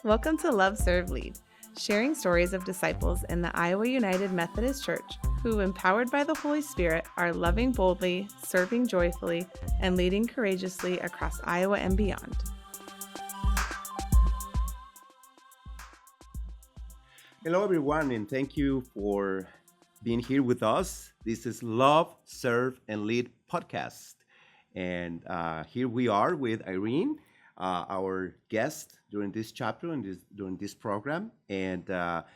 Welcome to Love, Serve, Lead, sharing stories of disciples in the Iowa United Methodist Church who, empowered by the Holy Spirit, are loving boldly, serving joyfully, and leading courageously across Iowa and beyond. Hello, everyone, and thank you for being here with us. This is Love, Serve, and Lead podcast. And here we are with Irene, our guest during this chapter and during this program. And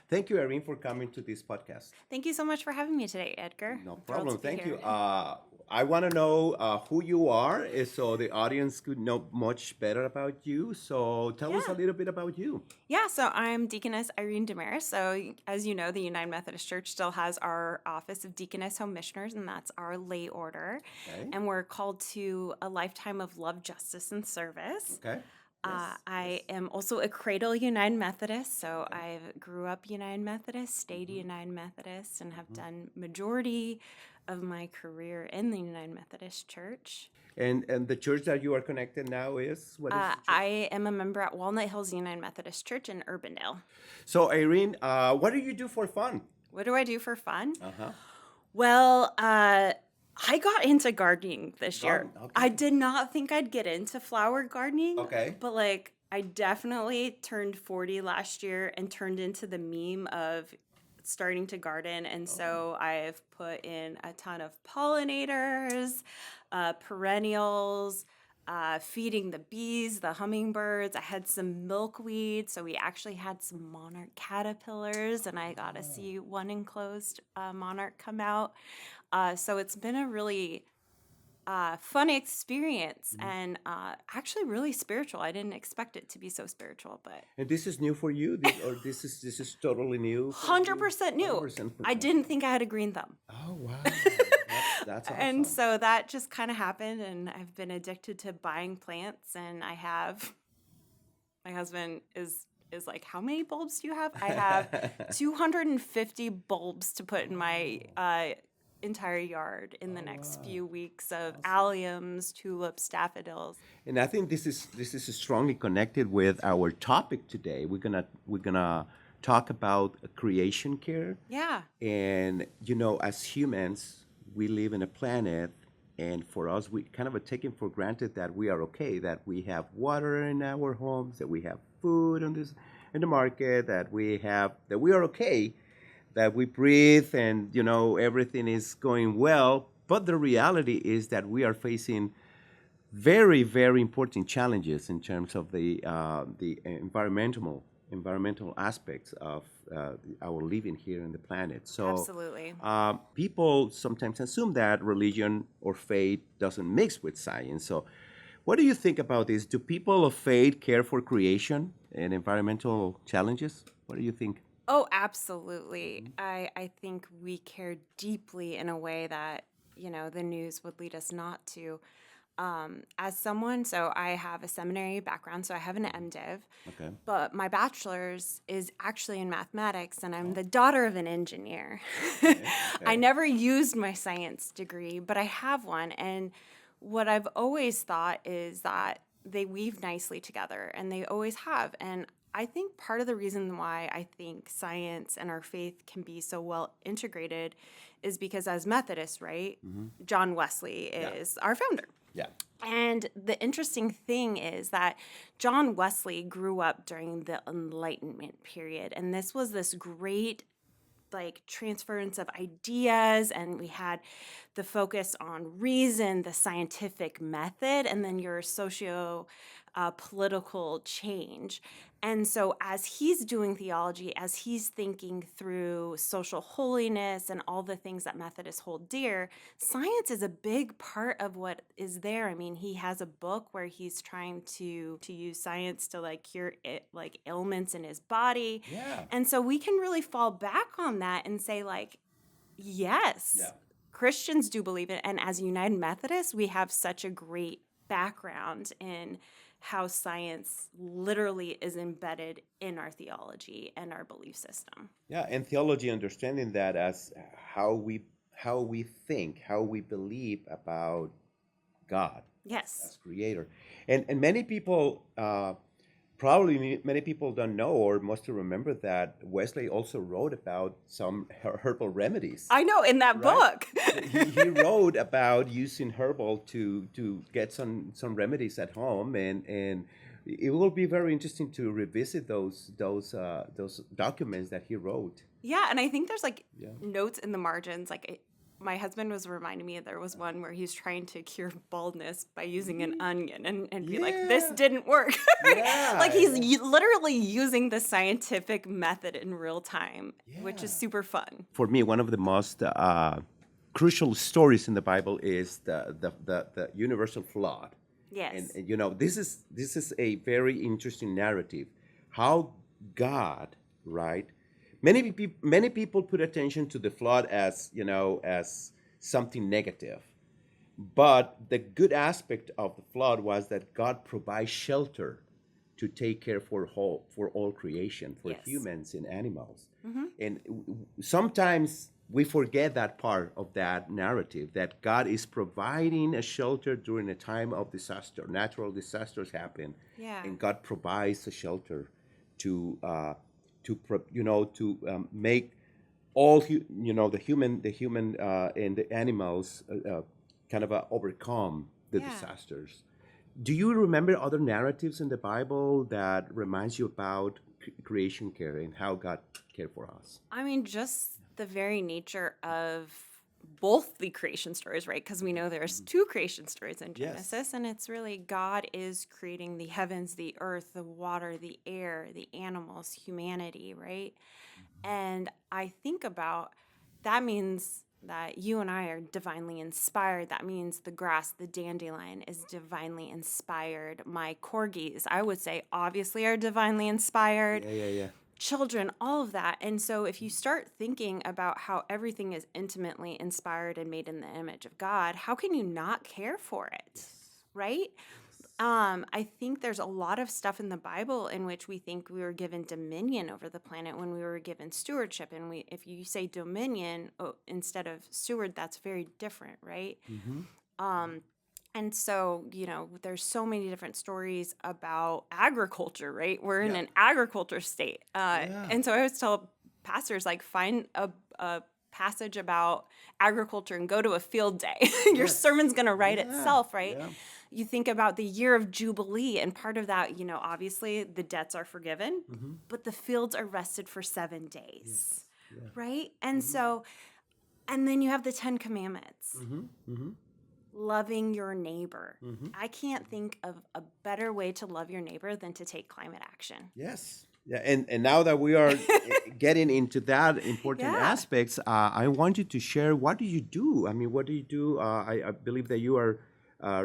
thank you, Irene, for coming to this podcast. Thank you so much for having me today, Edgar. No I'm thrilled problem. to be Thank here. you. I want to know who you are so the audience could know much better about you. So tell us a little bit about you. Yeah, so I'm Deaconess Irene DeMaris. So as you know, the United Methodist Church still has our Office of Deaconess Home Missioners, and that's our lay order. Okay. And we're called to a lifetime of love, justice, and service. Okay. I am also a cradle United Methodist, so I grew up United Methodist, stayed United Methodist, and have done majority of my career in the United Methodist Church. And the church that you are connected now is what is the church? I am a member at Walnut Hills United Methodist Church in Urbandale. So Irene, what do you do for fun? What do I do for fun? Uh-huh. Well, I got into gardening this year. Okay. I did not think I'd get into flower gardening. Okay. But I definitely turned 40 last year and turned into the meme of starting to garden. And so I've put in a ton of pollinators, perennials, feeding the bees, the hummingbirds. I had some milkweed. So we actually had some monarch caterpillars, and I got to see one enclosed monarch come out. So it's been a really fun experience and actually really spiritual. I didn't expect it to be so spiritual, but And this is new for you, this is totally new. for you? 100% new. 100%. I didn't think I had a green thumb. Oh wow, that's awesome. And so that just kind of happened, and I've been addicted to buying plants, and I have, my husband is like, how many bulbs do you have? I have 250 bulbs to put in my entire yard in the next few weeks of alliums, tulips, daffodils. And I think this is strongly connected with our topic today. We're gonna talk about creation care. Yeah. And as humans, we live in a planet, and for us, we kind of are taking for granted that we are okay, that we have water in our homes, that we have food in the market, that we are okay, that we breathe, and everything is going well. But the reality is that we are facing very, very important challenges in terms of the environmental aspects of our living here on the planet. So Absolutely. People sometimes assume that religion or faith doesn't mix with science. So what do you think about this? Do people of faith care for creation and environmental challenges? What do you think? Oh, absolutely. I think we care deeply in a way that, the news would lead us not to. As someone, so I have a seminary background, so I have an MDiv, Okay. but my bachelor's is actually in mathematics, and I'm the daughter of an engineer. I never used my science degree, but I have one, and what I've always thought is that they weave nicely together, and they always have, and I think part of the reason why I think science and our faith can be so well integrated is because as Methodists, right, John Wesley is our founder. Yeah. And the interesting thing is that John Wesley grew up during the Enlightenment period, and this was this great transference of ideas, and we had the focus on reason, the scientific method, and then your political change. And so as he's doing theology, as he's thinking through social holiness and all the things that Methodists hold dear, science is a big part of what is there. I mean, he has a book where he's trying to use science to cure ailments in his body. Yeah. And so we can really fall back on that and say yes, Yeah. Christians do believe it. And as United Methodists, we have such a great background in how science literally is embedded in our theology and our belief system. Yeah, and theology, understanding that as how we think, how we believe about God Yes. as creator. And many people probably many people don't know or must remember that Wesley also wrote about some herbal remedies, I know, in that right? book. He wrote about using herbal to get some remedies at home, and it will be very interesting to revisit those documents that he wrote. Yeah, and I think there's like Yeah. notes in the margins. My husband was reminding me there was one where he's trying to cure baldness by using an onion and be like, this Yeah. didn't work. Like Yeah. he's Yeah. literally using the scientific method in real time, which is Yeah. super fun. For me, one of the most crucial stories in the Bible is the universal flood. Yes. And this is a very interesting narrative. How God, right? Many people put attention to the flood as something negative, but the good aspect of the flood was that God provides shelter to take care for all creation, for Yes. humans and animals. Hmm. And sometimes we forget that part of that narrative, that God is providing a shelter during a time of disaster. Natural disasters happen, Yeah. and God provides a shelter to make all the human and the animals kind of overcome the Yeah. disasters. Do you remember other narratives in the Bible that reminds you about creation care and how God cared for us? I mean, just the very nature of both the creation stories, right? Because we know there's two creation stories in Yes. Genesis, and it's really God is creating the heavens, the earth, the water, the air, the animals, humanity, right? And I think about that means that you and I are divinely inspired. That means the grass, the dandelion is divinely inspired. My corgis, I would say, obviously are divinely inspired. Yeah, yeah, yeah. Children, all of that. And so if you start thinking about how everything is intimately inspired and made in the image of God, how can you not care for it? Right? I think there's a lot of stuff in the Bible in which we think we were given dominion over the planet when we were given stewardship. And if you say dominion instead of steward, that's very different, right? Mm-hmm. And so, there's so many different stories about agriculture, right? We're in Yeah. an agriculture state. Yeah. And so I always tell pastors, like, find a passage about agriculture and go to a field day. Your Yes. sermon's going to write Yeah. itself, right? Yeah. You think about the year of Jubilee, and part of that, obviously the debts are forgiven, Mm-hmm. but the fields are rested for 7 days, Yeah. right? And so, and then you have the 10 Commandments. Mm-hmm. Mm-hmm. Loving your neighbor. Mm-hmm. I can't think of a better way to love your neighbor than to take climate action. Yes. Yeah, and now that we are getting into that important Yeah. aspects, I want you to share, what do you do? I mean, what do you do? I believe that you are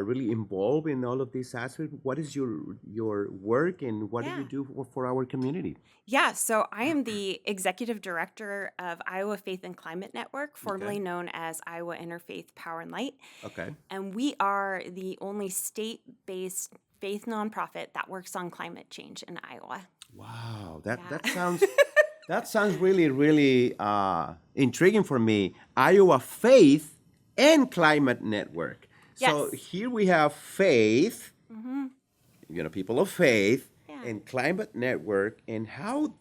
really involved in all of these aspects. What is your work, and what do Yeah. you do for our community? Yeah, so I am the executive director of Iowa Faith and Climate Network, formerly known as Iowa Interfaith Power and Light. Okay. And we are the only state-based faith nonprofit that works on climate change in Iowa. Wow, Yeah. that sounds really, really intriguing for me. Iowa Faith and Climate Network. So Yes. here we have faith, Mm-hmm. people of faith, Yeah. and Climate Network, and how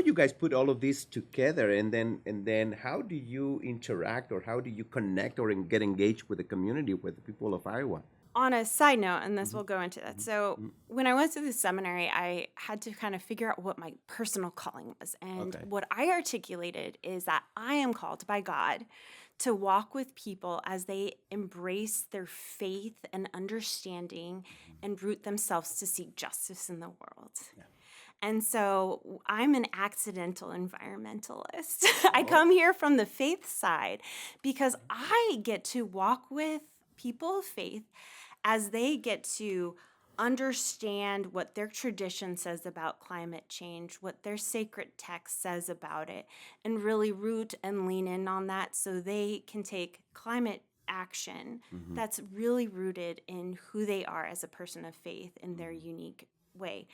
you guys put all of this together, and then how do you interact, or how do you connect or get engaged with the community, with the people of Iowa? On a side note, and this will go into that. So when I went through the seminary, I had to kind of figure out what my personal calling was. And Okay. what I articulated is that I am called by God to walk with people as they embrace their faith and understanding and root themselves to seek justice in the world. Yeah. And so I'm an accidental environmentalist. I come here from the faith side because I get to walk with people of faith as they get to understand what their tradition says about climate change, what their sacred text says about it, and really root and lean in on that so they can take climate action that's really rooted in who they are as a person of faith in their unique way.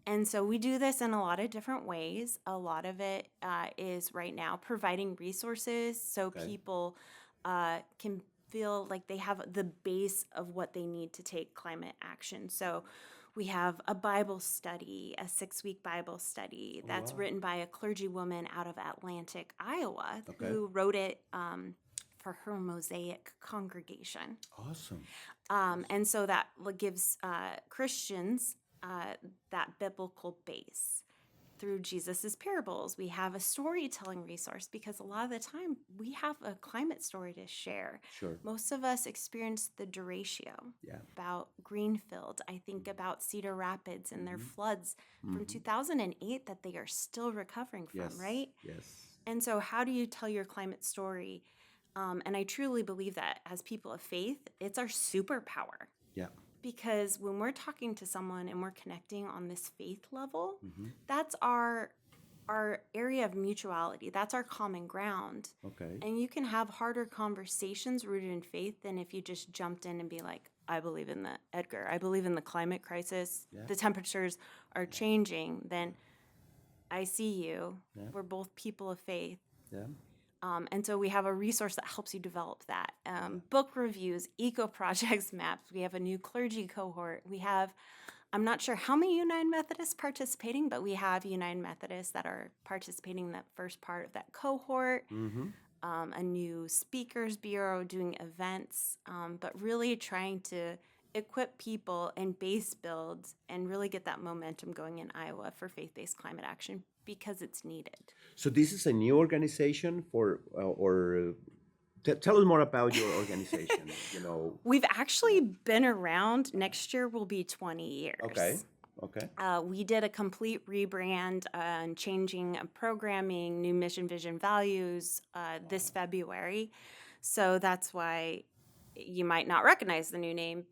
And so we do this in a lot of different ways. A lot of it is right now providing resources so people can feel like they have the base of what they need to take climate action. So We have a Bible study, a 6-week Bible study that's wow. written by a clergy woman out of Atlantic, Iowa, Okay. who wrote it for her Mosaic congregation. Awesome. And so that gives Christians that biblical base. Through Jesus's parables, we have a storytelling resource because a lot of the time we have a climate story to share. Sure. Most of us experience the derecho Yeah. about Greenfield. I think about Cedar Rapids and their Mhm. floods from 2008 that they are still recovering from, Yes. right? Yes. And so, how do you tell your climate story? And I truly believe that as people of faith, it's our superpower. Yeah. Because when we're talking to someone and we're connecting on this faith level, Mhm. that's our area of mutuality. That's our common ground. Okay. And you can have harder conversations rooted in faith than if you just jumped in and be like, I believe in the Edgar. I believe in the climate crisis. Yeah. The temperatures are changing. Then I see you. Yeah. We're both people of faith. Yeah. And so we have a resource that helps you develop that. Book reviews, eco projects maps. We have a new clergy cohort. We have, I'm not sure how many United Methodists participating, but we have United Methodists that are participating in that first part of that cohort. Mm-hmm. A new speakers bureau doing events, but really trying to equip people and base build and really get that momentum going in Iowa for faith-based climate action because it's needed. So this is a new organization tell us more about your organization. We've actually been around. Next year will be 20 years. Okay. Okay. We did a complete rebrand and changing of programming, new mission, vision, values this February. So that's why you might not recognize the new name.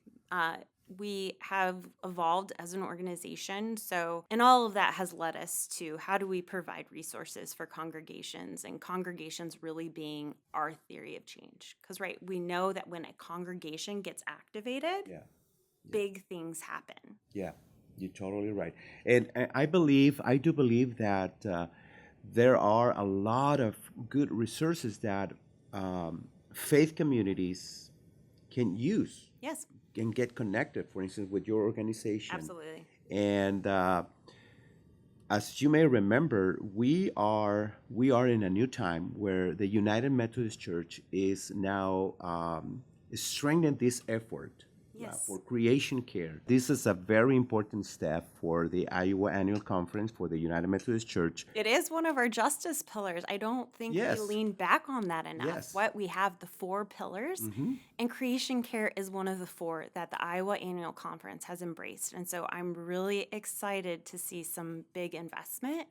We have evolved as an organization. So, and all of that has led us to how do we provide resources for congregations, and congregations really being our theory of change. Because, right, we know that when a congregation gets activated, Yeah. big things happen. Yeah. You're totally right. And I do believe that there are a lot of good resources that faith communities can use Yes, and get connected, for instance, with your organization. absolutely. And as you may remember, we are in a new time where the United Methodist Church is now strengthening this effort Yes. for creation care. This is a very important step for the Iowa Annual Conference for the United Methodist Church. It is one of our justice pillars. I don't think Yes. we lean back on that enough. Yes. What we have the 4 pillars, and creation care is one of the 4 that the Iowa Annual Conference has embraced. And so I'm really excited to see some big investment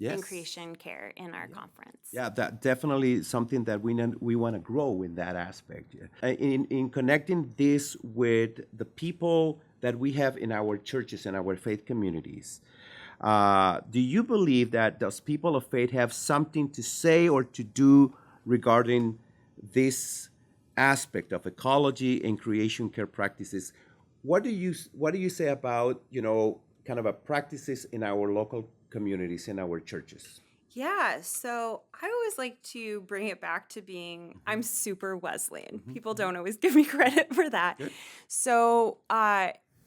in Yes. creation care in our conference. Yeah, that definitely something that we want to grow in that aspect. In connecting this with the people that we have in our churches and our faith communities, do you believe that those people of faith have something to say or to do regarding this aspect of ecology and creation care practices? What do you say about kind of a practices in our local communities, in our churches? Yeah, so I always like to bring it back to being, I'm super Wesleyan. People don't always give me credit for that. Good. So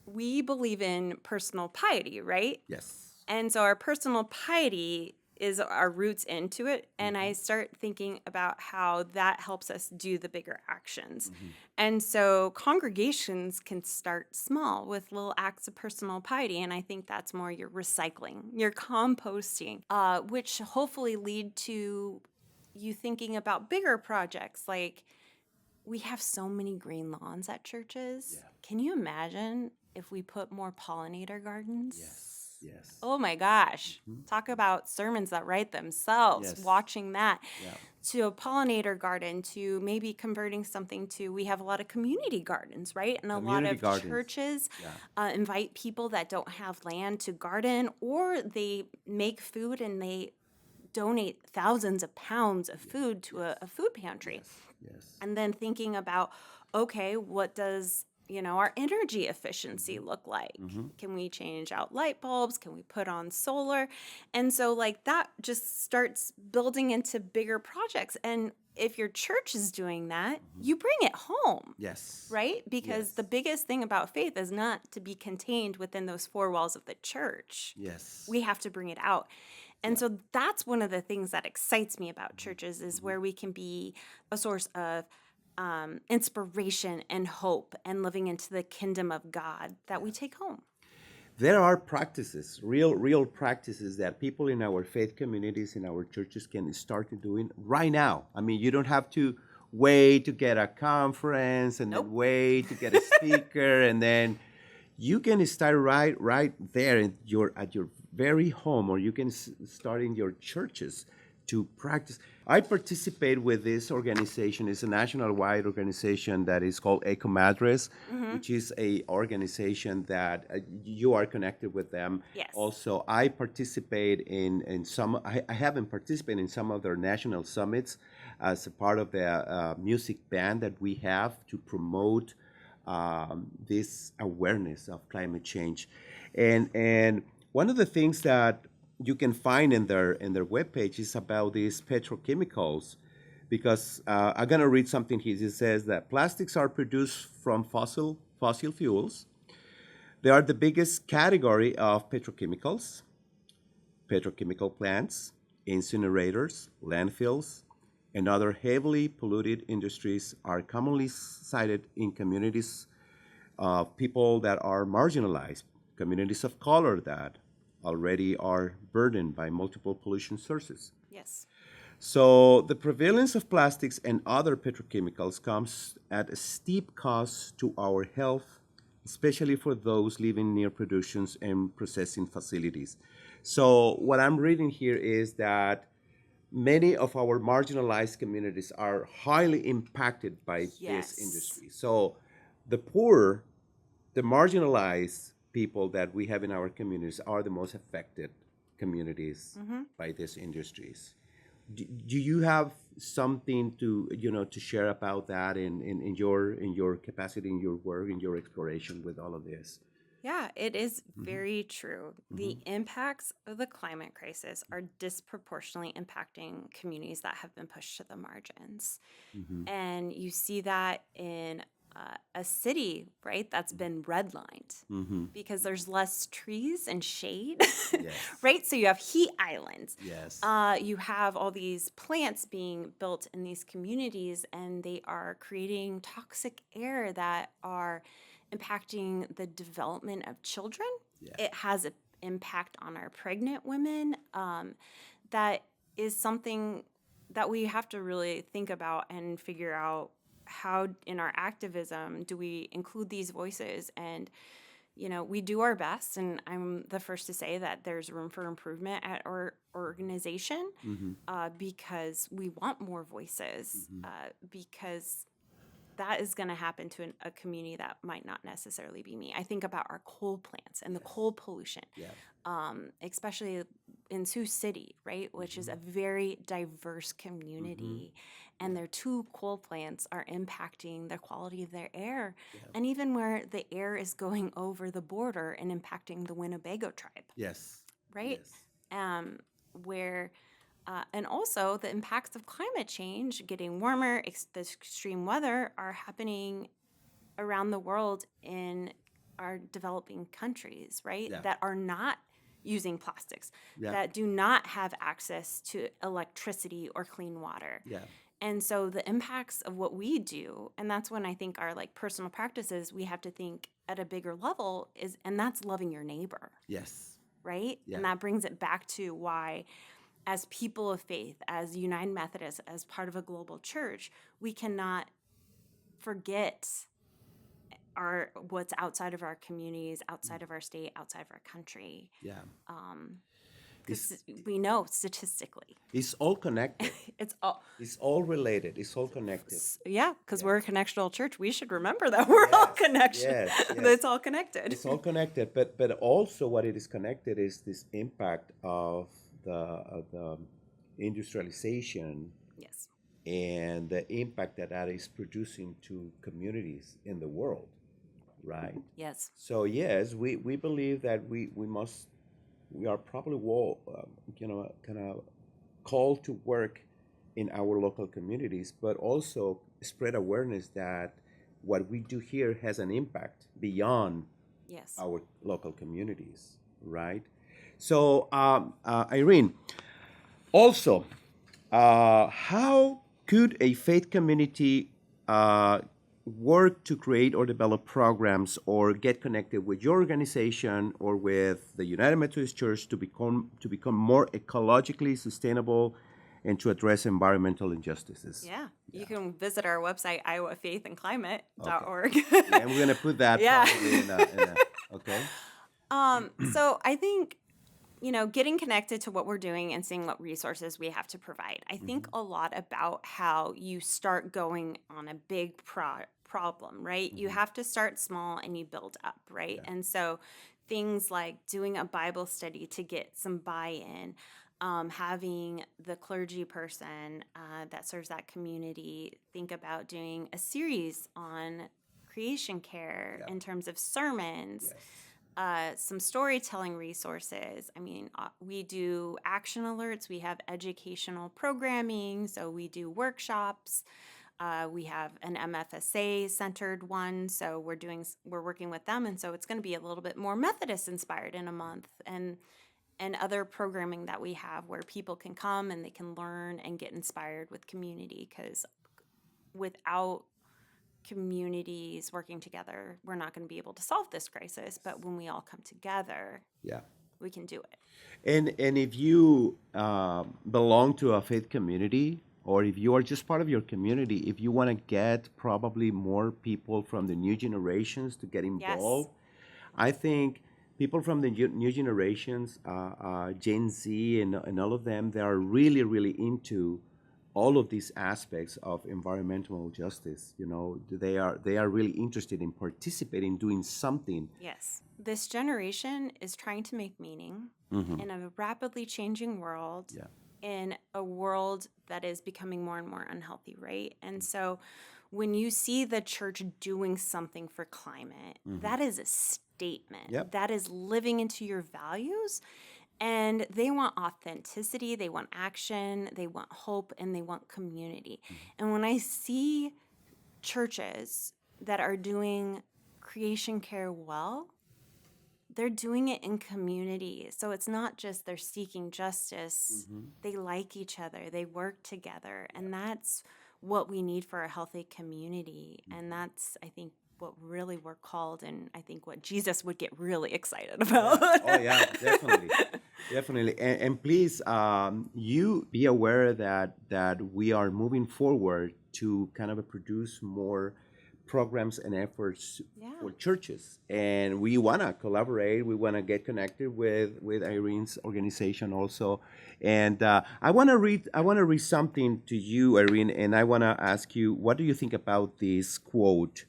we believe in personal piety, right? Yes. And so our personal piety is our roots into it. And I start thinking about how that helps us do the bigger actions. And so congregations can start small with little acts of personal piety. And I think that's more your recycling, your composting, which hopefully lead to you thinking about bigger projects. Like we have so many green lawns at churches. Yeah. Can you imagine if we put more pollinator gardens? Yes. Yes. Oh my gosh. Talk about sermons that write themselves, Yes. watching that. Yeah. To a pollinator garden, to maybe converting something to, we have a lot of community gardens, right? And a lot Community of gardens. churches Yeah. invite people that don't have land to garden, or they make food and they donate thousands of pounds of food to a food pantry. Yes. And then thinking about, okay, what does our energy efficiency look like? Can we change out light bulbs? Can we put on solar? And so like that just starts building into bigger projects. And if your church is doing that, you bring it home. Yes. Right? Because the biggest thing about faith is not to be contained within those four walls of the church. Yes. We have to bring it out. And so that's one of the things that excites me about churches is where we can be a source of inspiration and hope and living into the kingdom of God that we take home. There are practices, real practices that people in our faith communities, in our churches can start doing right now. I mean, you don't have to wait to get a conference and then wait to get a speaker, and then you can start right there at your very home, or you can start in your churches to practice. I participate with this organization. It's a national-wide organization that is called Eco Madres, which is a organization that you are connected with them. Yes. Also, I participate in some. I haven't participated in some of their national summits as a part of the music band that we have to promote this awareness of climate change, and one of the things that you can find in their webpage is about these petrochemicals, because I'm going to read something here. It says that plastics are produced from fossil fuels. They are the biggest category of petrochemicals. Petrochemical plants, incinerators, landfills, and other heavily polluted industries are commonly cited in communities of people that are marginalized, communities of color that already are burdened by multiple pollution sources. Yes. So the prevalence of plastics and other petrochemicals comes at a steep cost to our health, especially for those living near productions and processing facilities. So what I'm reading here is that many of our marginalized communities are highly impacted by this industry. So the poor, the marginalized people that we have in our communities are the most affected communities by these industries. Do you have something to share about that in your capacity, in your work, in your exploration with all of this? Yeah, it is very true. The impacts of the climate crisis are disproportionately impacting communities that have been pushed to the margins. And you see that in a city, right, that's been redlined because there's less trees and shade, right? So you have heat islands. Yes. You have all these plants being built in these communities, and they are creating toxic air that are impacting the development of children. It has an impact on our pregnant women. That is something that we have to really think about and figure out how in our activism do we include these voices. And we do our best, and I'm the first to say that there's room for improvement at our organization because we want more voices because that is going to happen to a community that might not necessarily be me. I think about our coal plants and the coal pollution, especially in Sioux City, right, which is a very diverse community. And their two coal plants are impacting the quality of their air. And even where the air is going over the border and impacting the Winnebago tribe. Yes. Right? Yes. And also the impacts of climate change, getting warmer, the extreme weather are happening around the world in our developing countries, right? That are not using plastics, that do not have access to electricity or clean water. And so the impacts of what we do, and that's when I think our personal practices, we have to think at a bigger level and that's loving your neighbor. Yes. Right? And that brings it back to why, as people of faith, as United Methodists, as part of a global church, we cannot forget what's outside of our communities, outside of our state, outside of our country. Because we know statistically. It's all connected. It's all related. It's all connected. Yeah, because we're a connectional church. We should remember that we're all connected. It's all connected. It's all connected. But also what it is connected is this impact of the industrialization. Yes. And the impact that is producing to communities in the world. right? Yes. So yes, we believe that we are probably kind of called to work in our local communities, but also spread awareness that what we do here has an impact beyond Yes. our local communities, right? So, Irene, also, how could a faith community uh, work to create or develop programs or get connected with your organization or with the United Methodist Church to become more ecologically sustainable and to address environmental injustices? Yeah. You can visit our website, Okay. iowafaithandclimate.org. Yeah, and we're gonna put that Yeah. probably in a okay. So I think, getting connected to what we're doing and seeing what resources we have to provide. I think Mm-hmm. a lot about how you start going on a big problem, right? You Mm-hmm. have to start small and you build up, right? Yeah. And so things like doing a Bible study to get some buy in, having the clergy person that serves that community think about doing a series on creation care Yeah. in terms of sermons, Yes. some storytelling resources. I mean, we do action alerts, we have educational programming, so we do workshops. We have an MFSA centered one, so we're working with them, and so it's going to be a little bit more Methodist inspired in a month, and other programming that we have where people can come and they can learn and get inspired with community, because without communities working together, we're not going to be able to solve this crisis. But when we all come together, Yeah. we can do it. And if you belong to a faith community, or if you are just part of your community, if you want to get probably more people from the new generations to get Yes. involved, I think people from the new generations, Gen Z and all of them, they are really, really into all of these aspects of environmental justice. They are really interested in participating, doing something. Yes. This generation is trying to make meaning Hmm. in a rapidly changing world, Yeah. in a world that is becoming more and more unhealthy, right? And so when you see the church doing something for climate, that is a statement. Yep. That is living into your values. And they want authenticity, they want action, they want hope, and they want community. And when I see churches that are doing creation care well, they're doing it in community. So it's not just they're seeking justice, they like each other, they work together. And that's what we need for a healthy community. And that's, I think, what really we're called, and I think what Jesus would get really excited about. Yeah. Oh yeah, definitely, definitely. And please, you be aware that we are moving forward to kind of produce more programs and efforts Yeah. for churches, and we want to collaborate. We want to get connected with Irene's organization also. And I want to read something to you, Irene, and I want to ask you, what do you think about this quote?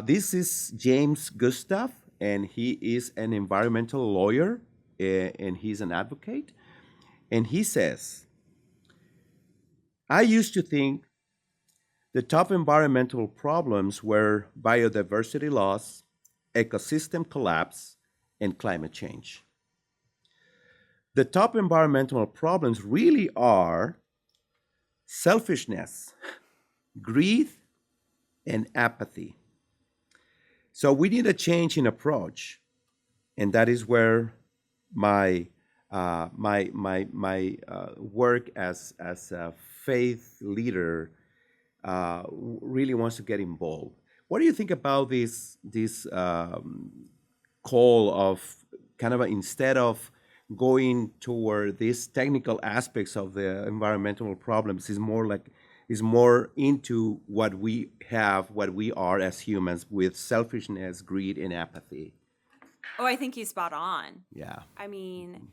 This is James Gustav, and he is an environmental lawyer, and he's an advocate. And he says, I used to think the top environmental problems were biodiversity loss, ecosystem collapse, and climate change. The top environmental problems really are selfishness, greed, and apathy. So we need a change in approach, and that is where my work as a faith leader really wants to get involved. What do you think about this call of kind of instead of going toward these technical aspects of the environmental problems is more into what we have, what we are as humans with selfishness, greed, and apathy. Oh, I think he's spot on. Yeah. I mean,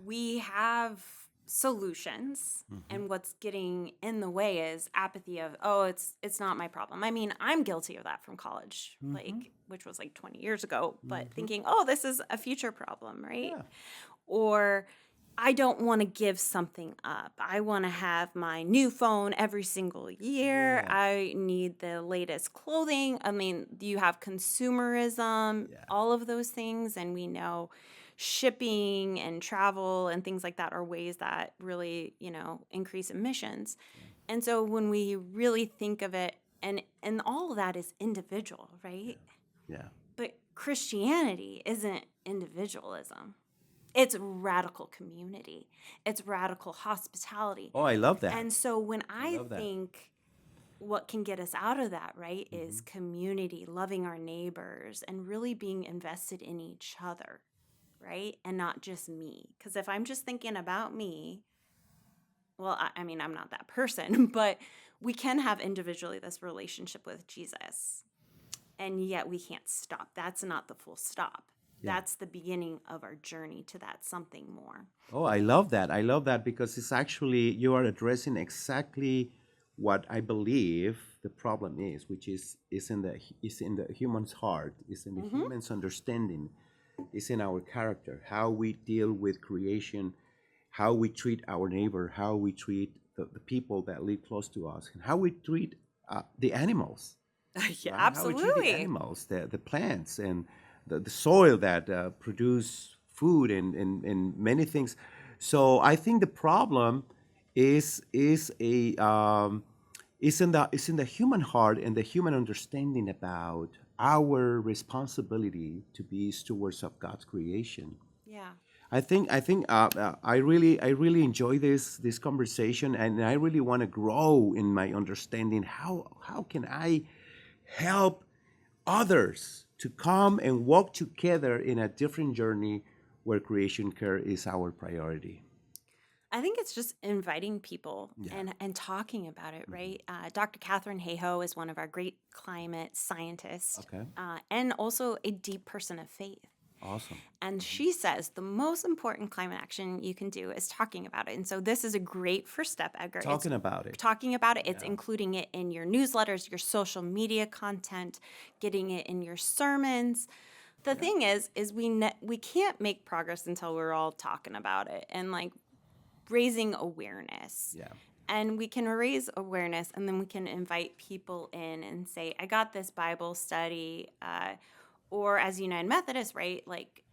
we have solutions, and what's getting in the way is apathy of, oh, it's not my problem. I mean, I'm guilty of that from college, like, which was like 20 years ago, but thinking, oh, this is a future problem, right? Yeah. Or I don't want to give something up. I want to have my new phone every single year. Yeah. I need the latest clothing. I mean, you have consumerism, Yeah. all of those things. And we know shipping and travel and things like that are ways that really, increase emissions. And so when we really think of it, and all of that is individual, right? Yeah. But Christianity isn't individualism. It's radical community. It's radical hospitality. Oh, I love that. And so when I love that. think what can get us out of that, right, Mm-hmm. is community, loving our neighbors, and really being invested in each other, right? And not just me. Because if I'm just thinking about me, well, I mean, I'm not that person, but we can have individually this relationship with Jesus. And yet we can't stop. That's not the full stop. Yeah. That's the beginning of our journey to that something more. Oh, I love that. I love that because it's actually, you are addressing exactly what I believe the problem is, which is in the human's heart, is in the human's understanding, is in our character, how we deal with creation, how we treat our neighbor, how we treat the people that live close to us, and how we treat the animals. Yeah, Right? How we treat the absolutely. animals, the plants, and the soil that produce food and many things. So I think the problem is in the human heart and the human understanding about our responsibility to be stewards of God's creation. Yeah. I really enjoy this conversation, and I really want to grow in my understanding. How can I help others to come and walk together in a different journey where creation care is our priority? I think it's just inviting people Yeah. and talking about it, right? Dr. Catherine Hayhoe is one of our great climate scientists Okay. and also a deep person of faith. Awesome. And she says the most important climate action you can do is talking about it. And so this is a great first step, Edgar. Talking about it. Talking about it. It's including it in your newsletters, your social media content, getting it in your sermons. The thing is we can't make progress until we're all talking about it and like raising awareness. Yeah. And we can raise awareness, and then we can invite people in and say, I got this Bible study, or as United Methodist, right, like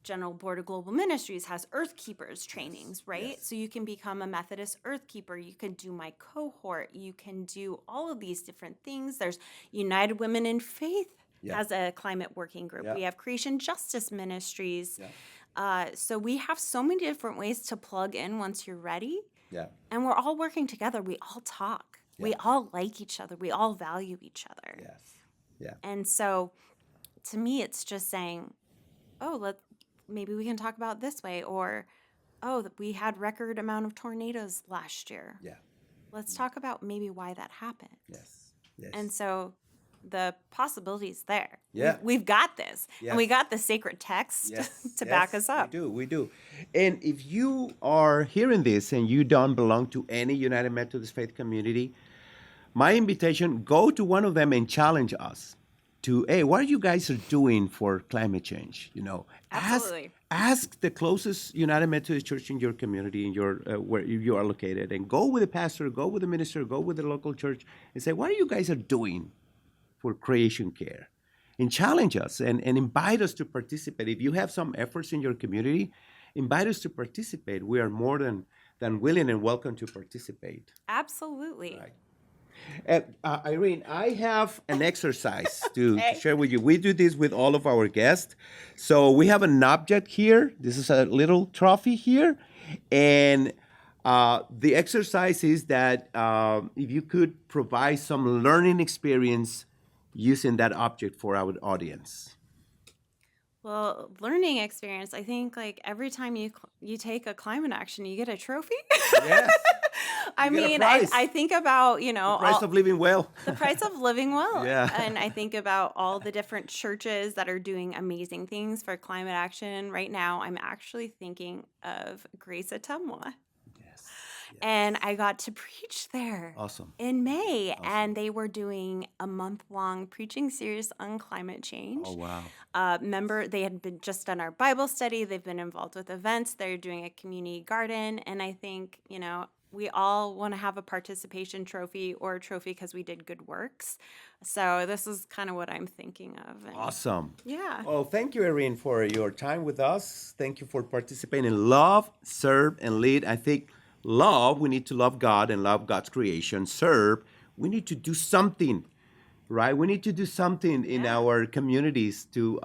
General Board of Global Ministries has Earth Keepers trainings, right? Yes. So you can become a Methodist Earth Keeper. You can do my cohort. You can do all of these different things. There's United Women in Faith has a climate working group. Yeah. We have Creation Justice Ministries. Yeah. So we have so many different ways to plug in once you're ready. Yeah. And we're all working together. We all talk. We all like each other. We all value each other. Yes. Yeah. And so to me, it's just saying, oh, maybe we can talk about it this way. Or, oh, we had record amount of tornadoes last year. Yeah. Let's talk about maybe why that happened. Yes. Yes. And so the possibility's there. Yeah. We've got this. Yes. And we got the sacred text to back us up. We do. And if you are hearing this and you don't belong to any United Methodist Faith community, my invitation, go to one of them and challenge us to, hey, what you guys are doing for climate change? Absolutely. Ask the closest United Methodist church in your community, in your where you are located, and go with the pastor, go with the minister, go with the local church, and say, what are you guys are doing for creation care? And challenge us and invite us to participate. If you have some efforts in your community, invite us to participate. We are more than willing and welcome to participate. Absolutely. Right. Irene, I have an exercise to share with you. We do this with all of our guests. So we have an object here. This is a little trophy here. And the exercise is that if you could provide some learning experience using that object for our audience. Well, learning experience, I think like every time you take a climate action, you get a trophy. Yes. I get a mean, prize. I think about, The price of living well. the price of living well. Yeah. And I think about all the different churches that are doing amazing things for climate action. Right now, I'm actually thinking of Grace Atumwa. Yes. and I got to preach there Awesome. in May. Awesome. And they were doing a month-long preaching series on climate change. Oh, wow. They had been just done our Bible study. They've been involved with events. They're doing a community garden. And I think, we all want to have a participation trophy or a trophy because we did good works. So this is kind of what I'm thinking of. And Awesome. yeah. Well, thank you, Irene, for your time with us. Thank you for participating in Love, Serve, and Lead. I think love, we need to love God and love God's creation. Serve, we need to do something, right? We need to do something in our communities to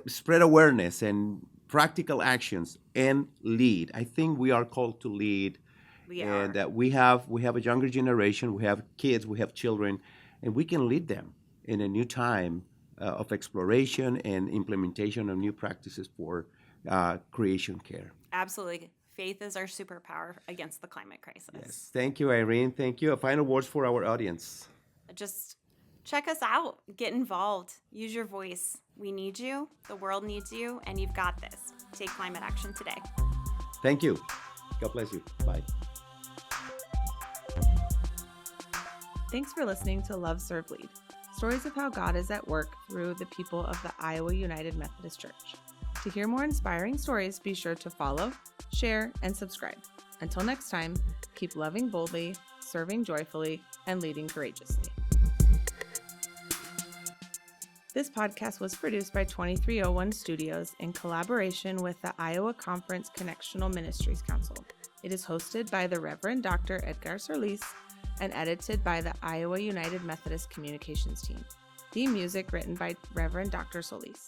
spread awareness and practical actions, and lead. I think we are called to lead. We have a younger generation, we have kids, we have children, and we can lead them in a new time of exploration and implementation of new practices for creation care. Absolutely. Faith is our superpower against the climate crisis. Yes. Thank you, Irene. Thank you. Final words for our audience. Just check us out. Get involved. Use your voice. We need you. The world needs you. And you've got this. Take climate action today. Thank you. God bless you. Bye. Thanks for listening to Love, Serve, Lead. Stories of how God is at work through the people of the Iowa United Methodist Church. To hear more inspiring stories, be sure to follow, share, and subscribe. Until next time, keep loving boldly, serving joyfully, and leading courageously. This podcast was produced by 2301 Studios in collaboration with the Iowa Conference Connectional Ministries Council. It is hosted by the Reverend Dr. Edgar Solís and edited by the Iowa United Methodist Communications Team. Theme music written by Reverend Dr. Solís.